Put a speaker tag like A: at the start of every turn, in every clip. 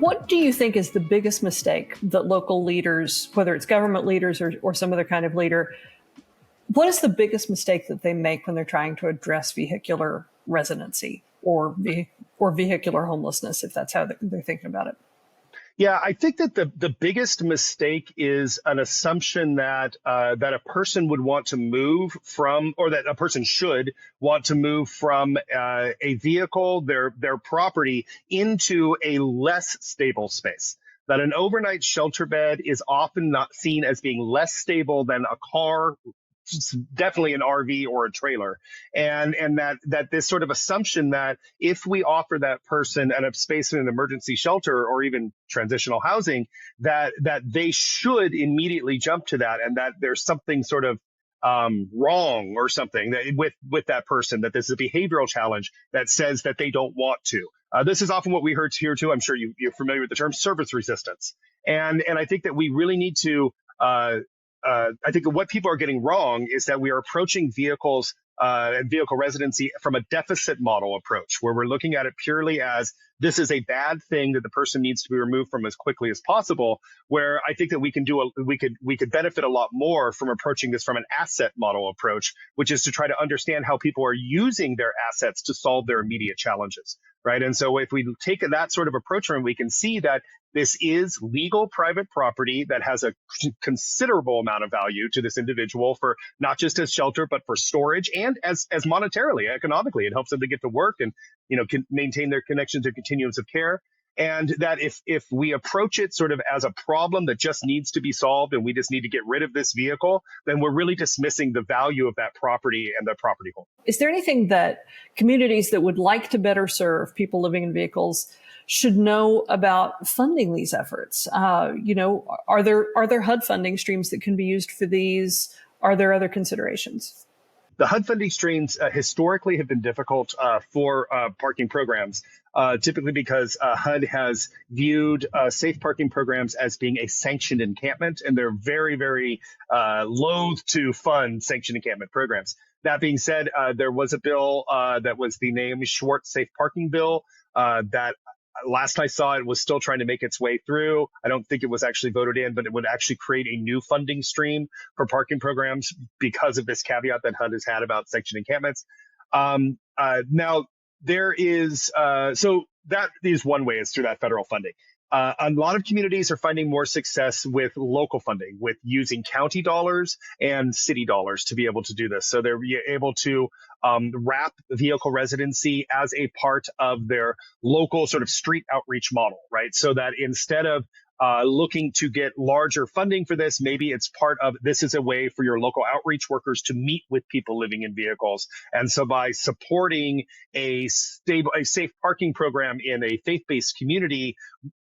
A: What do you think is the biggest mistake that local leaders, whether it's government leaders or some other kind of leader, what is the biggest mistake that they make when they're trying to address vehicular residency or vehicular homelessness, if that's how they're thinking about it?
B: Yeah, I think that the biggest mistake is an assumption that that a person would want to move from, or that a person should want to move from a vehicle, their property, into a less stable space. That an overnight shelter bed is often not seen as being less stable than a car, definitely an RV or a trailer, and that this sort of assumption that if we offer that person a space in an emergency shelter or even transitional housing, that they should immediately jump to that, and that there's something sort of wrong or something that with that person, that there's a behavioral challenge that says that they don't want to. This is often what we heard here too. I'm sure you're familiar with the term service resistance, and I think that we really need to. I think that what people are getting wrong is that we are approaching vehicles and vehicle residency from a deficit model approach, where we're looking at it purely as this is a bad thing that the person needs to be removed from as quickly as possible. Where I think that we could benefit a lot more from approaching this from an asset model approach, which is to try to understand how people are using their assets to solve their immediate challenges, right? And so if we take that sort of approach, and we can see that this is legal private property that has a considerable amount of value to this individual, for not just as shelter, but for storage and as monetarily, economically. It helps them to get to work and, can maintain their connection to continuums of care. And that if we approach it sort of as a problem that just needs to be solved and we just need to get rid of this vehicle, then we're really dismissing the value of that property and the property holder.
A: Is there anything that communities that would like to better serve people living in vehicles should know about funding these efforts? Are there HUD funding streams that can be used for these? Are there other considerations?
B: The HUD funding streams historically have been difficult for parking programs, typically because HUD has viewed safe parking programs as being a sanctioned encampment, and they're very, very loath to fund sanctioned encampment programs. That being said, there was a bill that was the name Schwartz Safe Parking Bill that last I saw, it was still trying to make its way through. I don't think it was actually voted in, but it would actually create a new funding stream for parking programs because of this caveat that HUD has had about sanctioned encampments. Now, there is, so that is one way, is through that federal funding. A lot of communities are finding more success with local funding, with using county dollars and city dollars to be able to do this. So they're able to wrap vehicle residency as a part of their local sort of street outreach model, right? So that instead of looking to get larger funding for this, maybe it's part of, this is a way for your local outreach workers to meet with people living in vehicles. And so by supporting a safe parking program in a faith-based community,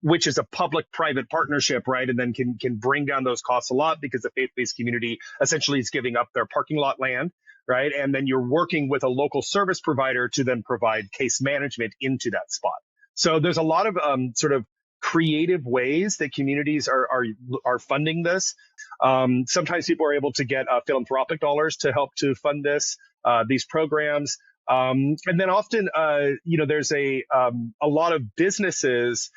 B: which is a public-private partnership, right? And then can bring down those costs a lot, because the faith-based community essentially is giving up their parking lot land, right? And then you're working with a local service provider to then provide case management into that spot. So there's a lot of sort of creative ways that communities are funding this. Sometimes people are able to get philanthropic dollars to help to fund these programs. And then often, there's a lot of businesses,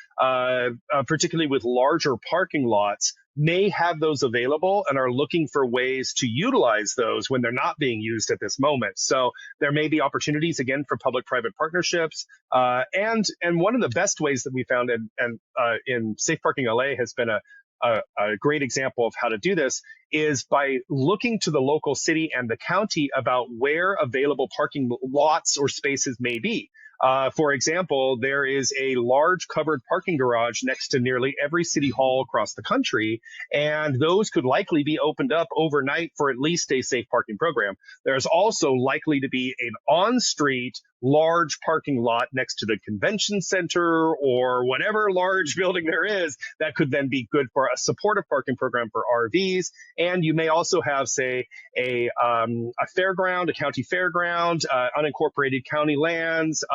B: particularly with larger parking lots, may have those available and are looking for ways to utilize those when they're not being used at this moment. So there may be opportunities, again, for public-private partnerships. And one of the best ways that we found in Safe Parking LA has been a great example of how to do this, is by looking to the local city and the county about where available parking lots or spaces may be. For example, there is a large covered parking garage next to nearly every city hall across the country, and those could likely be opened up overnight for at least a safe parking program. There's also likely to be an on-street large parking lot next to the convention center or whatever large building there is that could then be good for a supportive parking program for RVs. And you may also have, say, a fairground, a county fairground, unincorporated county lands,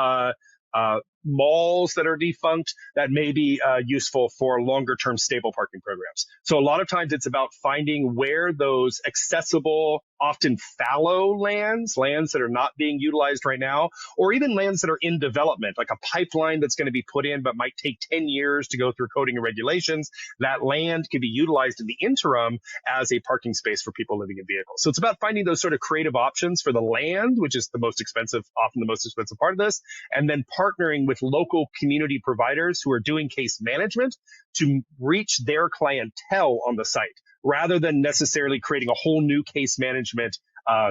B: malls that are defunct that may be useful for longer term stable parking programs. So a lot of times it's about finding where those accessible, often fallow lands that are not being utilized right now, or even lands that are in development, like a pipeline that's going to be put in but might take 10 years to go through coding and regulations. That land can be utilized in the interim as a parking space for people living in vehicles. So it's about finding those sort of creative options for the land, which is the most expensive, often the most expensive part of this, and then partnering with local community providers who are doing case management to reach their clientele on the site, rather than necessarily creating a whole new case management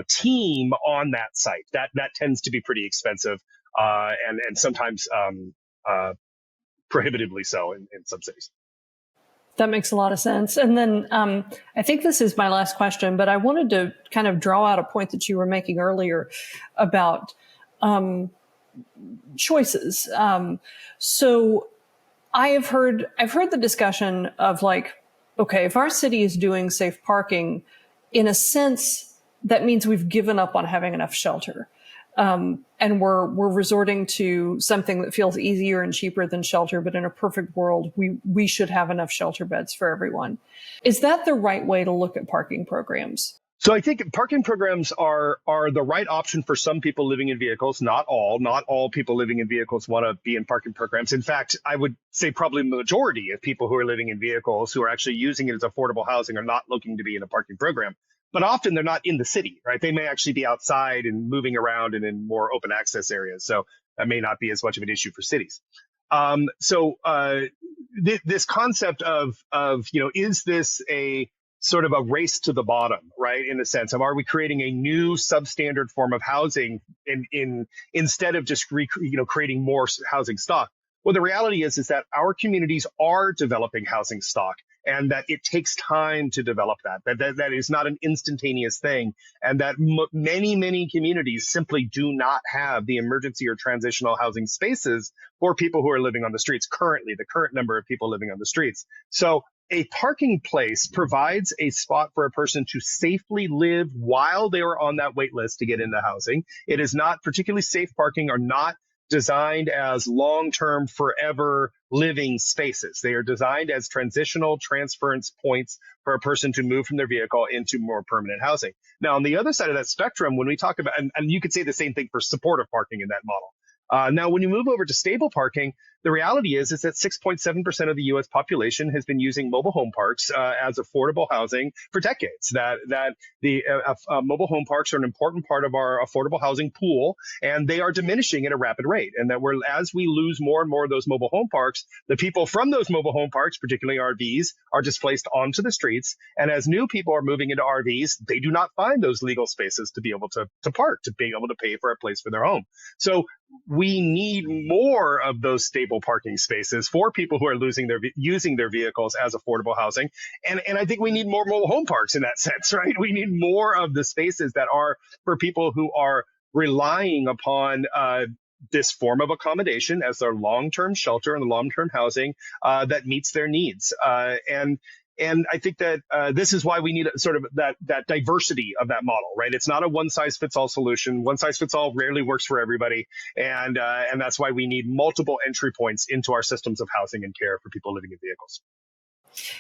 B: team on that site. That tends to be pretty expensive and sometimes prohibitively so in some cities.
A: That makes a lot of sense. And then I think this is my last question, but I wanted to kind of draw out a point that you were making earlier about choices. So I've heard the discussion of like, okay, if our city is doing safe parking, in a sense, that means we've given up on having enough shelter. And we're resorting to something that feels easier and cheaper than shelter, but in a perfect world, we should have enough shelter beds for everyone. Is that the right way to look at parking programs?
B: So I think parking programs are the right option for some people living in vehicles. Not all people living in vehicles want to be in parking programs. In fact, I would say probably the majority of people who are living in vehicles who are actually using it as affordable housing are not looking to be in a parking program. But often they're not in the city, right? They may actually be outside and moving around and in more open access areas. So that may not be as much of an issue for cities. This concept of is this a sort of a race to the bottom, right? In the sense of, are we creating a new substandard form of housing instead of just creating more housing stock? Well, the reality is that our communities are developing housing stock, and that it takes time to develop that is not an instantaneous thing, and that many communities simply do not have the emergency or transitional housing spaces for people who are living on the streets currently, the current number of people living on the streets. So a parking place provides a spot for a person to safely live while they are on that wait list to get into housing. It is not particularly safe parking, or not designed as long-term, forever living spaces. They are designed as transitional transference points for a person to move from their vehicle into more permanent housing. Now, on the other side of that spectrum, when we talk about, and you could say the same thing for supportive parking in that model. Now, when you move over to stable parking, the reality is that 6.7% of the U.S. population has been using mobile home parks as affordable housing for decades. That the mobile home parks are an important part of our affordable housing pool, and they are diminishing at a rapid rate. And that as we lose more and more of those mobile home parks, the people from those mobile home parks, particularly RVs, are displaced onto the streets. And as new people are moving into RVs, they do not find those legal spaces to be able to park, to be able to pay for a place for their home. So we need more of those stable parking spaces for people who are using their vehicles as affordable housing. And I think we need more mobile home parks in that sense, right? We need more of the spaces that are for people who are relying upon this form of accommodation as their long-term shelter and long-term housing that meets their needs. And I think that this is why we need sort of that diversity of that model, right? It's not a one-size-fits-all solution. One-size-fits-all rarely works for everybody. And that's why we need multiple entry points into our systems of housing and care for people living in vehicles.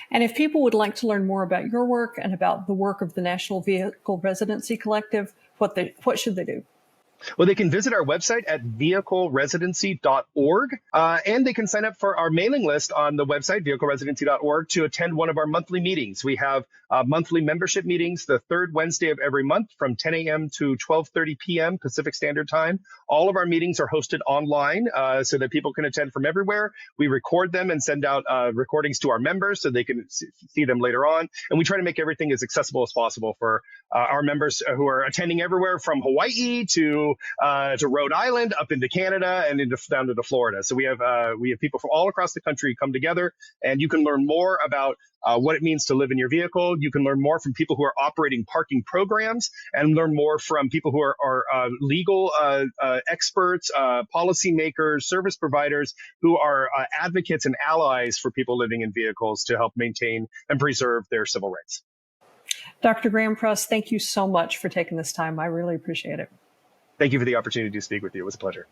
A: And if people would like to learn more about your work and about the work of the National Vehicle Residency Collective, what should they do?
B: Well, they can visit our website at vehicleresidency.org, and they can sign up for our mailing list on the website, vehicleresidency.org, to attend one of our monthly meetings. We have monthly membership meetings the third Wednesday of every month from 10 a.m. to 12:30 p.m. Pacific Standard Time. All of our meetings are hosted online so that people can attend from everywhere. We record them and send out recordings to our members so they can see them later on. And we try to make everything as accessible as possible for our members who are attending everywhere from Hawaii to Rhode Island, up into Canada, and down to Florida. So we have people from all across the country come together, and you can learn more about what it means to live in your vehicle. You can learn more from people who are operating parking programs, and learn more from people who are legal experts, policymakers, service providers who are advocates and allies for people living in vehicles to help maintain and preserve their civil rights.
A: Dr. Graham Pruss, thank you so much for taking this time. I really appreciate it.
B: Thank you for the opportunity to speak with you. It was a pleasure.